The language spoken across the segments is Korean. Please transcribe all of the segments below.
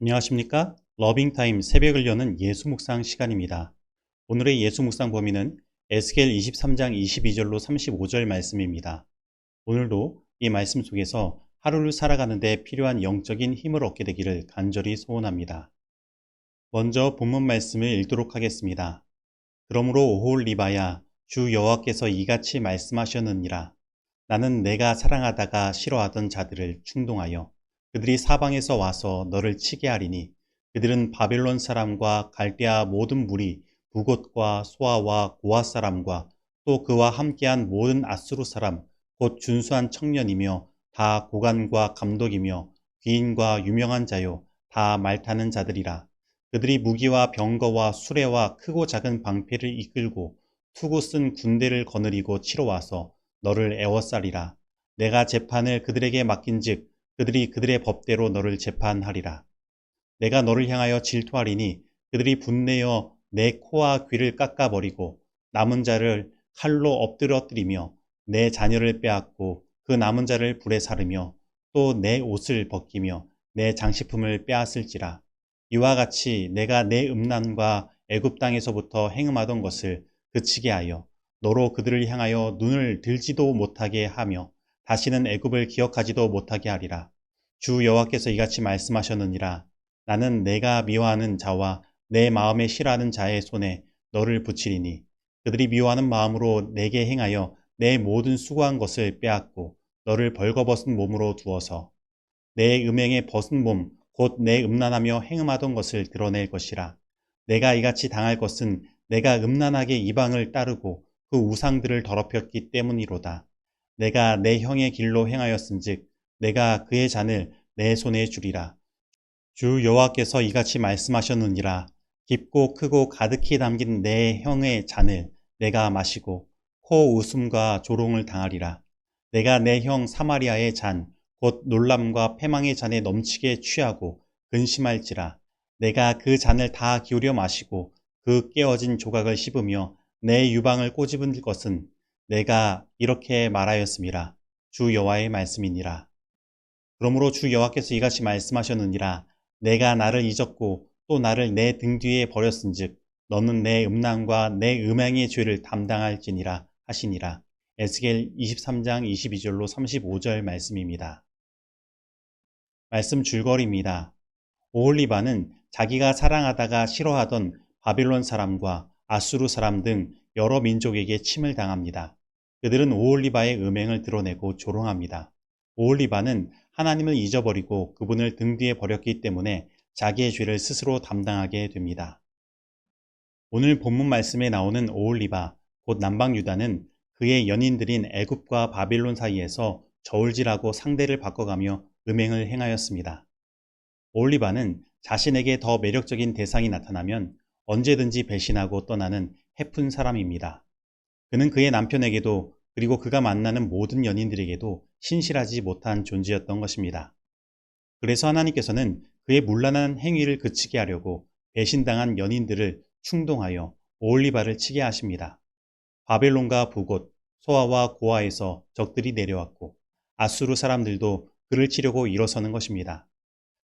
안녕하십니까? 러빙타임 새벽을 여는 예수 묵상 시간입니다. 오늘의 예수 묵상 범위는 에스겔 23장 22절로 35절 말씀입니다. 오늘도 이 말씀 속에서 하루를 살아가는 데 필요한 영적인 힘을 얻게 되기를 간절히 소원합니다. 먼저 본문 말씀을 읽도록 하겠습니다. 그러므로 오홀리바야, 주 여호와께서 이같이 말씀하셨느니라. 나는 내가 사랑하다가 싫어하던 자들을 충동하여 그들이 사방에서 와서 너를 치게 하리니 그들은 바벨론 사람과 갈대아 모든 무리, 부곳과 소아와 고아 사람과 또 그와 함께한 모든 아수르 사람, 곧 준수한 청년이며 다 고관과 감독이며 귀인과 유명한 자요, 다 말타는 자들이라. 그들이 무기와 병거와 수레와 크고 작은 방패를 이끌고 투구 쓴 군대를 거느리고 치러 와서 너를 애워싸리라. 내가 재판을 그들에게 맡긴즉 그들이 그들의 법대로 너를 재판하리라. 내가 너를 향하여 질투하리니 그들이 분내어 내 코와 귀를 깎아버리고 남은 자를 칼로 엎드러뜨리며 내 자녀를 빼앗고 그 남은 자를 불에 사르며 또 내 옷을 벗기며 내 장식품을 빼앗을지라. 이와 같이 내가 내 음란과 애굽 땅에서부터 행음하던 것을 그치게 하여 너로 그들을 향하여 눈을 들지도 못하게 하며 다시는 애굽을 기억하지도 못하게 하리라. 주 여호와께서 이같이 말씀하셨느니라. 나는 내가 미워하는 자와 내 마음에 싫어하는 자의 손에 너를 붙이리니 그들이 미워하는 마음으로 내게 행하여 내 모든 수고한 것을 빼앗고 너를 벌거벗은 몸으로 두어서 내 음행에 벗은 몸 곧 내 음란하며 행음하던 것을 드러낼 것이라. 내가 이같이 당할 것은 내가 음란하게 이방을 따르고 그 우상들을 더럽혔기 때문이로다. 내가 내 형의 길로 행하였은즉 내가 그의 잔을 내 손에 주리라. 주 여호와께서 이같이 말씀하셨느니라. 깊고 크고 가득히 담긴 내 형의 잔을 내가 마시고 코 웃음과 조롱을 당하리라. 내가 내 형 사마리아의 잔 곧 놀람과 패망의 잔에 넘치게 취하고 근심할지라. 내가 그 잔을 다 기울여 마시고 그 깨어진 조각을 씹으며 내 유방을 꼬집은 것은 내가 이렇게 말하였음이라. 주 여호와의 말씀이니라. 그러므로 주 여호와께서 이같이 말씀하셨느니라. 내가 나를 잊었고 또 나를 내 등 뒤에 버렸은즉 너는 내 음란과 내 음행의 죄를 담당할지니라 하시니라. 에스겔 23장 22절로 35절 말씀입니다. 말씀 줄거리입니다. 오홀리바는 자기가 사랑하다가 싫어하던 바빌론 사람과 아수르 사람 등 여러 민족에게 침을 당합니다. 그들은 오홀리바의 음행을 드러내고 조롱합니다. 오홀리바는 하나님을 잊어버리고 그분을 등 뒤에 버렸기 때문에 자기의 죄를 스스로 담당하게 됩니다. 오늘 본문 말씀에 나오는 오홀리바, 곧 남방 유다는 그의 연인들인 애굽과 바빌론 사이에서 저울질하고 상대를 바꿔가며 음행을 행하였습니다. 오홀리바는 자신에게 더 매력적인 대상이 나타나면 언제든지 배신하고 떠나는 해픈 사람입니다. 그는 그의 남편에게도 그리고 그가 만나는 모든 연인들에게도 신실하지 못한 존재였던 것입니다. 그래서 하나님께서는 그의 문란한 행위를 그치게 하려고 배신당한 연인들을 충동하여 오홀리바를 치게 하십니다. 바벨론과 부곳, 소아와 고아에서 적들이 내려왔고 아수르 사람들도 그를 치려고 일어서는 것입니다.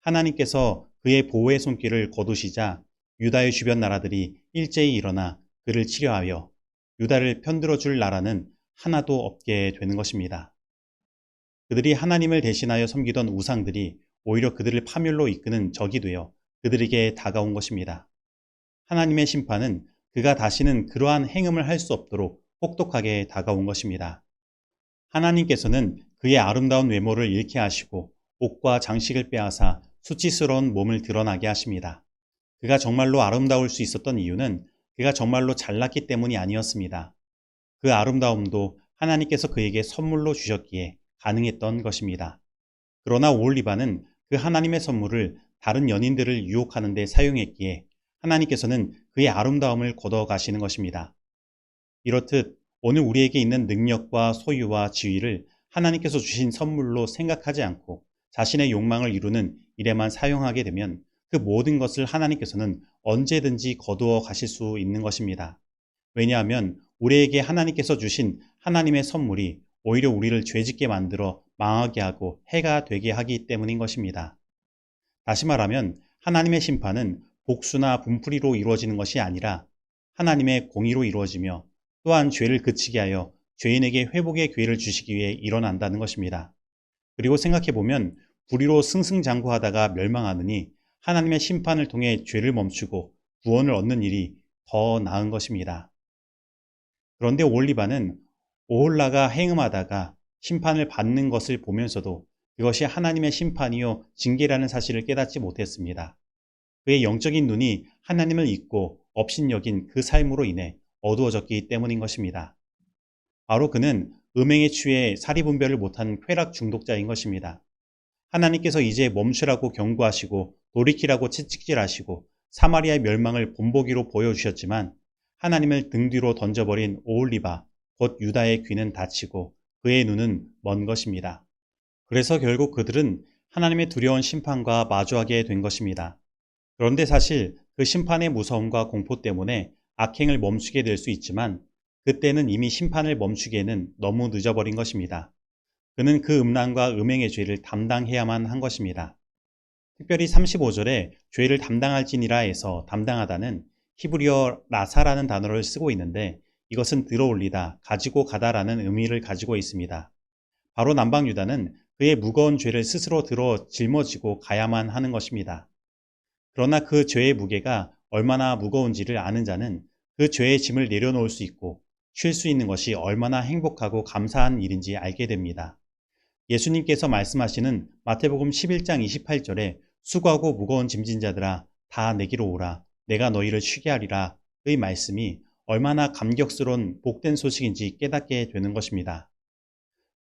하나님께서 그의 보호의 손길을 거두시자 유다의 주변 나라들이 일제히 일어나 그를 치려하여 유다를 편들어 줄 나라는 하나도 없게 되는 것입니다. 그들이 하나님을 대신하여 섬기던 우상들이 오히려 그들을 파멸로 이끄는 적이 되어 그들에게 다가온 것입니다. 하나님의 심판은 그가 다시는 그러한 행음을 할 수 없도록 혹독하게 다가온 것입니다. 하나님께서는 그의 아름다운 외모를 잃게 하시고 옷과 장식을 빼앗아 수치스러운 몸을 드러나게 하십니다. 그가 정말로 아름다울 수 있었던 이유는 그가 정말로 잘났기 때문이 아니었습니다. 그 아름다움도 하나님께서 그에게 선물로 주셨기에 가능했던 것입니다. 그러나 오홀리바는 그 하나님의 선물을 다른 연인들을 유혹하는 데 사용했기에 하나님께서는 그의 아름다움을 걷어가시는 것입니다. 이렇듯 오늘 우리에게 있는 능력과 소유와 지위를 하나님께서 주신 선물로 생각하지 않고 자신의 욕망을 이루는 일에만 사용하게 되면 그 모든 것을 하나님께서는 언제든지 거두어 가실 수 있는 것입니다. 왜냐하면 우리에게 하나님께서 주신 하나님의 선물이 오히려 우리를 죄짓게 만들어 망하게 하고 해가 되게 하기 때문인 것입니다. 다시 말하면 하나님의 심판은 복수나 분풀이로 이루어지는 것이 아니라 하나님의 공의로 이루어지며 또한 죄를 그치게 하여 죄인에게 회복의 기회를 주시기 위해 일어난다는 것입니다. 그리고 생각해보면 불의로 승승장구하다가 멸망하느니 하나님의 심판을 통해 죄를 멈추고 구원을 얻는 일이 더 나은 것입니다. 그런데 오홀리바는 오홀라가 행음하다가 심판을 받는 것을 보면서도 그것이 하나님의 심판이요 징계라는 사실을 깨닫지 못했습니다. 그의 영적인 눈이 하나님을 잊고 업신여긴 그 삶으로 인해 어두워졌기 때문인 것입니다. 바로 그는 음행에 취해 사리분별을 못한 쾌락 중독자인 것입니다. 하나님께서 이제 멈추라고 경고하시고 돌이키라고 채찍질하시고 사마리아의 멸망을 본보기로 보여주셨지만 하나님을 등 뒤로 던져버린 오홀리바, 곧 유다의 귀는 닫히고 그의 눈은 먼 것입니다. 그래서 결국 그들은 하나님의 두려운 심판과 마주하게 된 것입니다. 그런데 사실 그 심판의 무서움과 공포 때문에 악행을 멈추게 될 수 있지만 그때는 이미 심판을 멈추기에는 너무 늦어버린 것입니다. 그는 그 음란과 음행의 죄를 담당해야만 한 것입니다. 특별히 35절에 죄를 담당할지니라 해서 담당하다는 히브리어 라사라는 단어를 쓰고 있는데 이것은 들어올리다, 가지고 가다라는 의미를 가지고 있습니다. 바로 남방 유다는 그의 무거운 죄를 스스로 들어 짊어지고 가야만 하는 것입니다. 그러나 그 죄의 무게가 얼마나 무거운지를 아는 자는 그 죄의 짐을 내려놓을 수 있고 쉴 수 있는 것이 얼마나 행복하고 감사한 일인지 알게 됩니다. 예수님께서 말씀하시는 마태복음 11장 28절에 수고하고 무거운 짐진 자들아 다 내게로 오라 내가 너희를 쉬게 하리라 의 말씀이 얼마나 감격스러운 복된 소식인지 깨닫게 되는 것입니다.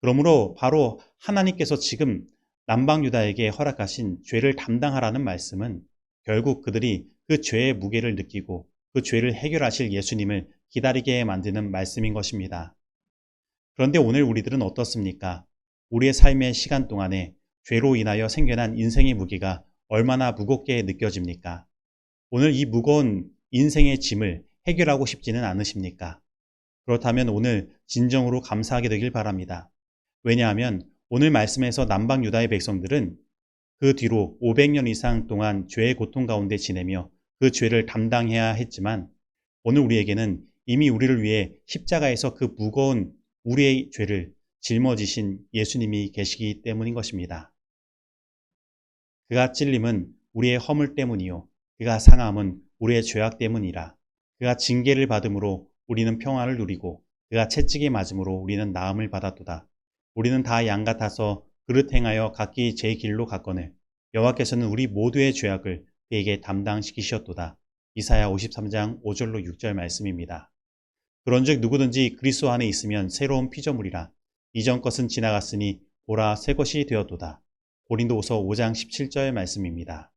그러므로 바로 하나님께서 지금 남방 유다에게 허락하신 죄를 담당하라는 말씀은 결국 그들이 그 죄의 무게를 느끼고 그 죄를 해결하실 예수님을 기다리게 만드는 말씀인 것입니다. 그런데 오늘 우리들은 어떻습니까? 우리의 삶의 시간 동안에 죄로 인하여 생겨난 인생의 무게가 얼마나 무겁게 느껴집니까? 오늘 이 무거운 인생의 짐을 해결하고 싶지는 않으십니까? 그렇다면 오늘 진정으로 감사하게 되길 바랍니다. 왜냐하면 오늘 말씀에서 남방 유다의 백성들은 그 뒤로 500년 이상 동안 죄의 고통 가운데 지내며 그 죄를 담당해야 했지만 오늘 우리에게는 이미 우리를 위해 십자가에서 그 무거운 우리의 죄를 짊어지신 예수님이 계시기 때문인 것입니다. 그가 찔림은 우리의 허물 때문이요 그가 상함은 우리의 죄악 때문이라. 그가 징계를 받음으로 우리는 평화를 누리고 그가 채찍에 맞음으로 우리는 나음을 받았도다. 우리는 다 양 같아서 그릇 행하여 각기 제 길로 갔거늘 여호와께서는 우리 모두의 죄악을 그에게 담당시키셨도다. 이사야 53장 5절로 6절 말씀입니다. 그런즉 누구든지 그리스도 안에 있으면 새로운 피조물이라. 이전 것은 지나갔으니 보라 새 것이 되었도다. 고린도후서 5장 17절 말씀입니다.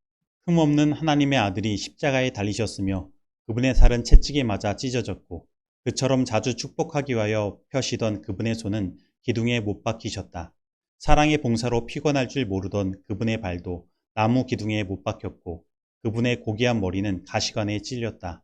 흠없는 하나님의 아들이 십자가에 달리셨으며 그분의 살은 채찍에 맞아 찢어졌고 그처럼 자주 축복하기 위하여 펴시던 그분의 손은 기둥에 못 박히셨다. 사랑의 봉사로 피곤할 줄 모르던 그분의 발도 나무 기둥에 못 박혔고 그분의 고귀한 머리는 가시관에 찔렸다.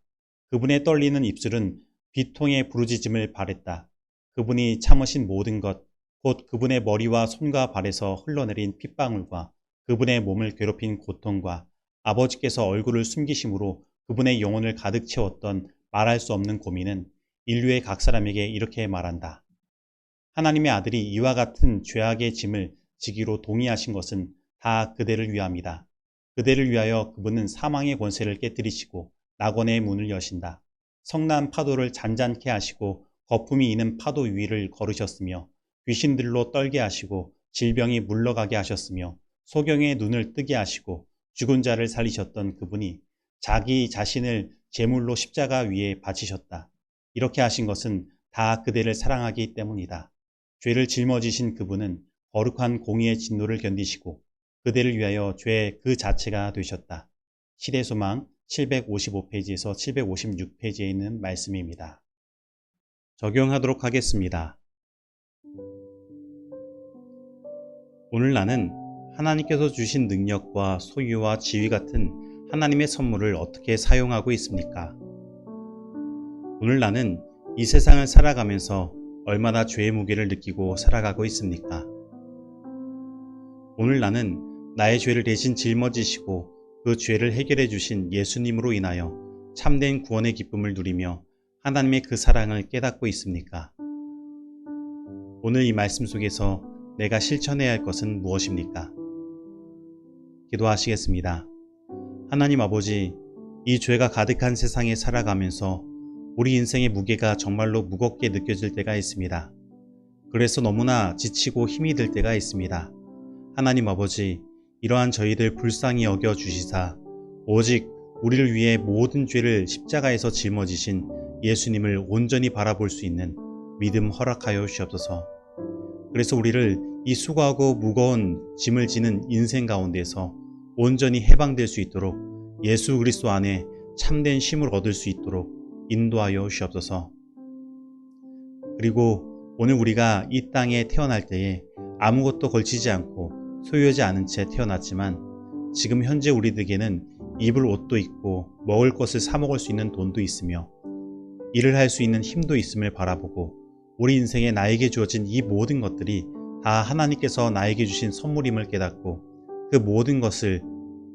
그분의 떨리는 입술은 비통의 부르짖음을 바랬다. 그분이 참으신 모든 것, 곧 그분의 머리와 손과 발에서 흘러내린 핏방울과 그분의 몸을 괴롭힌 고통과 아버지께서 얼굴을 숨기심으로 그분의 영혼을 가득 채웠던 말할 수 없는 고민은 인류의 각 사람에게 이렇게 말한다. 하나님의 아들이 이와 같은 죄악의 짐을 지기로 동의하신 것은 다 그대를 위함이다. 그대를 위하여 그분은 사망의 권세를 깨뜨리시고 낙원의 문을 여신다. 성난 파도를 잔잔케 하시고 거품이 이는 파도 위를 걸으셨으며 귀신들로 떨게 하시고 질병이 물러가게 하셨으며 소경의 눈을 뜨게 하시고 죽은 자를 살리셨던 그분이 자기 자신을 제물로 십자가 위에 바치셨다. 이렇게 하신 것은 다 그대를 사랑하기 때문이다. 죄를 짊어지신 그분은 거룩한 공의의 진노를 견디시고 그대를 위하여 죄 그 자체가 되셨다. 시대소망 755페이지에서 756페이지에 있는 말씀입니다. 적용하도록 하겠습니다. 오늘 나는 하나님께서 주신 능력과 소유와 지위 같은 하나님의 선물을 어떻게 사용하고 있습니까? 오늘 나는 이 세상을 살아가면서 얼마나 죄의 무게를 느끼고 살아가고 있습니까? 오늘 나는 나의 죄를 대신 짊어지시고 그 죄를 해결해 주신 예수님으로 인하여 참된 구원의 기쁨을 누리며 하나님의 그 사랑을 깨닫고 있습니까? 오늘 이 말씀 속에서 내가 실천해야 할 것은 무엇입니까? 기도하시겠습니다. 하나님 아버지, 이 죄가 가득한 세상에 살아가면서 우리 인생의 무게가 정말로 무겁게 느껴질 때가 있습니다. 그래서 너무나 지치고 힘이 들 때가 있습니다. 하나님 아버지, 이러한 저희들 불쌍히 여겨 주시사 오직 우리를 위해 모든 죄를 십자가에서 짊어지신 예수님을 온전히 바라볼 수 있는 믿음 허락하여 주시옵소서. 그래서 우리를 이 수고하고 무거운 짐을 지는 인생 가운데서 온전히 해방될 수 있도록 예수 그리스도 안에 참된 쉼을 얻을 수 있도록 인도하여 주시옵소서. 그리고 오늘 우리가 이 땅에 태어날 때에 아무것도 걸치지 않고 소유하지 않은 채 태어났지만 지금 현재 우리들에게는 입을 옷도 있고 먹을 것을 사 먹을 수 있는 돈도 있으며 일을 할 수 있는 힘도 있음을 바라보고 우리 인생에 나에게 주어진 이 모든 것들이 다 하나님께서 나에게 주신 선물임을 깨닫고 그 모든 것을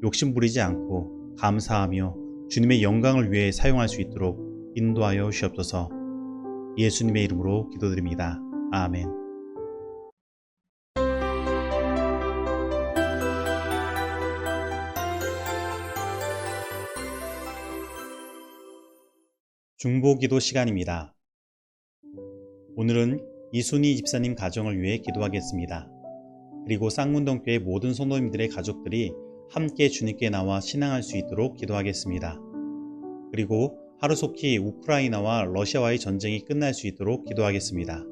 욕심부리지 않고 감사하며 주님의 영광을 위해 사용할 수 있도록 인도하여 주시옵소서. 예수님의 이름으로 기도드립니다. 아멘. 중보기도 시간입니다. 오늘은 이순희 집사님 가정을 위해 기도하겠습니다. 그리고 쌍문동교회 모든 성도님들의 가족들이 함께 주님께 나와 신앙할 수 있도록 기도하겠습니다. 그리고 하루속히 우크라이나와 러시아와의 전쟁이 끝날 수 있도록 기도하겠습니다.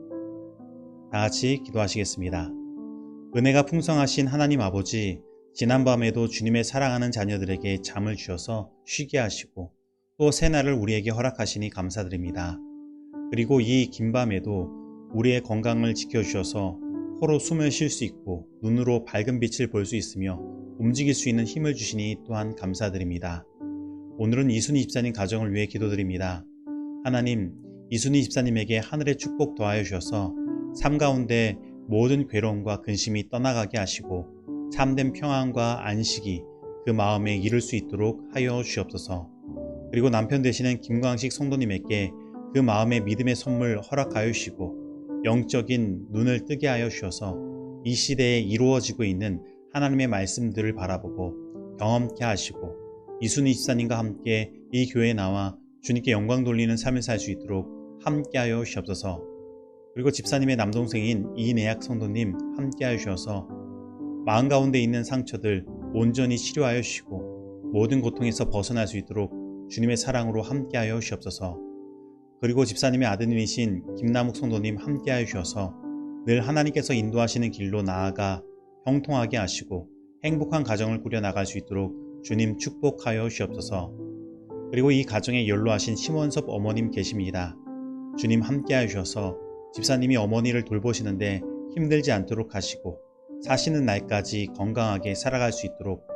다 같이 기도하시겠습니다. 은혜가 풍성하신 하나님 아버지, 지난밤에도 주님의 사랑하는 자녀들에게 잠을 주셔서 쉬게 하시고 또 새날을 우리에게 허락하시니 감사드립니다. 그리고 이 긴 밤에도 우리의 건강을 지켜주셔서 코로 숨을 쉴 수 있고 눈으로 밝은 빛을 볼 수 있으며 움직일 수 있는 힘을 주시니 또한 감사드립니다. 오늘은 이순희 집사님 가정을 위해 기도드립니다. 하나님, 이순희 집사님에게 하늘의 축복 더하여 주셔서 삶 가운데 모든 괴로움과 근심이 떠나가게 하시고 참된 평안과 안식이 그 마음에 이룰 수 있도록 하여 주시옵소서. 그리고 남편 되시는 김광식 성도님에게 그 마음의 믿음의 선물 허락하여 주시고 영적인 눈을 뜨게 하여 주셔서 이 시대에 이루어지고 있는 하나님의 말씀들을 바라보고 경험케 하시고 이순희 집사님과 함께 이 교회에 나와 주님께 영광 돌리는 삶을 살 수 있도록 함께 하여 주시옵소서. 그리고 집사님의 남동생인 이내학 성도님 함께 하여 주셔서 마음 가운데 있는 상처들 온전히 치료하여 주시고 모든 고통에서 벗어날 수 있도록 주님의 사랑으로 함께하여 주시옵소서. 그리고 집사님의 아드님이신 김남욱 성도님 함께하여 주셔서 늘 하나님께서 인도하시는 길로 나아가 형통하게 하시고 행복한 가정을 꾸려나갈 수 있도록 주님 축복하여 주시옵소서. 그리고 이 가정에 연로하신 심원섭 어머님 계십니다. 주님 함께하여 주셔서 집사님이 어머니를 돌보시는데 힘들지 않도록 하시고 사시는 날까지 건강하게 살아갈 수 있도록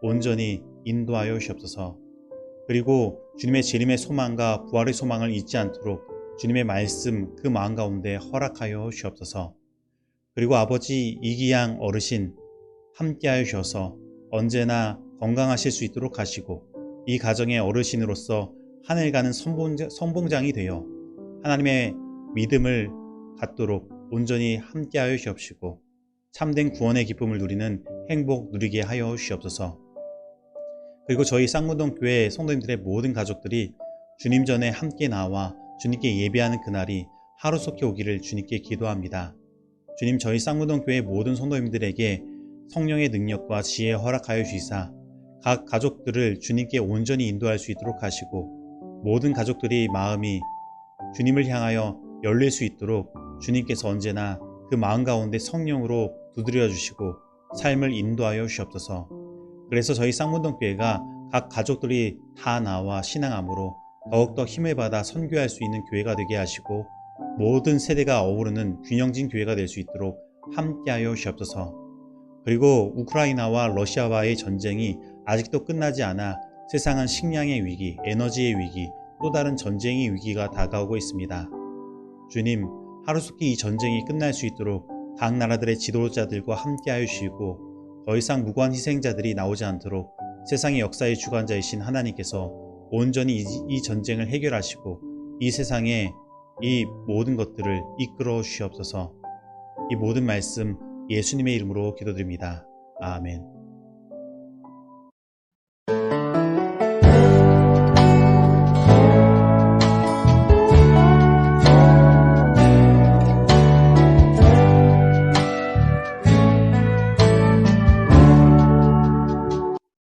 온전히 인도하여 주시옵소서. 그리고 주님의 재림의 소망과 부활의 소망을 잊지 않도록 주님의 말씀 그 마음 가운데 허락하여 주시옵소서. 그리고 아버지 이기양 어르신 함께하여 주셔서 언제나 건강하실 수 있도록 하시고 이 가정의 어르신으로서 하늘 가는 선봉장이 되어 하나님의 믿음을 갖도록 온전히 함께하여 주시옵시고 참된 구원의 기쁨을 누리는 행복 누리게 하여 주시옵소서. 그리고 저희 쌍문동 교회 성도님들의 모든 가족들이 주님 전에 함께 나와 주님께 예배하는 그날이 하루속히 오기를 주님께 기도합니다. 주님, 저희 쌍문동 교회 모든 성도님들에게 성령의 능력과 지혜 허락하여 주시사 각 가족들을 주님께 온전히 인도할 수 있도록 하시고 모든 가족들이 마음이 주님을 향하여 열릴 수 있도록 주님께서 언제나 그 마음 가운데 성령으로 두드려 주시고 삶을 인도하여 주시옵소서. 그래서 저희 쌍문동 교회가 각 가족들이 다 나와 신앙함으로 더욱더 힘을 받아 선교할 수 있는 교회가 되게 하시고 모든 세대가 어우르는 균형진 교회가 될 수 있도록 함께하여 주시옵소서. 그리고 우크라이나와 러시아와의 전쟁이 아직도 끝나지 않아 세상은 식량의 위기, 에너지의 위기, 또 다른 전쟁의 위기가 다가오고 있습니다. 주님, 하루속히 이 전쟁이 끝날 수 있도록 각 나라들의 지도자들과 함께하여 주시고 더 이상 무고한 희생자들이 나오지 않도록 세상의 역사의 주관자이신 하나님께서 온전히 이 전쟁을 해결하시고 이 세상에 이 모든 것들을 이끌어 주시옵소서. 이 모든 말씀 예수님의 이름으로 기도드립니다. 아멘.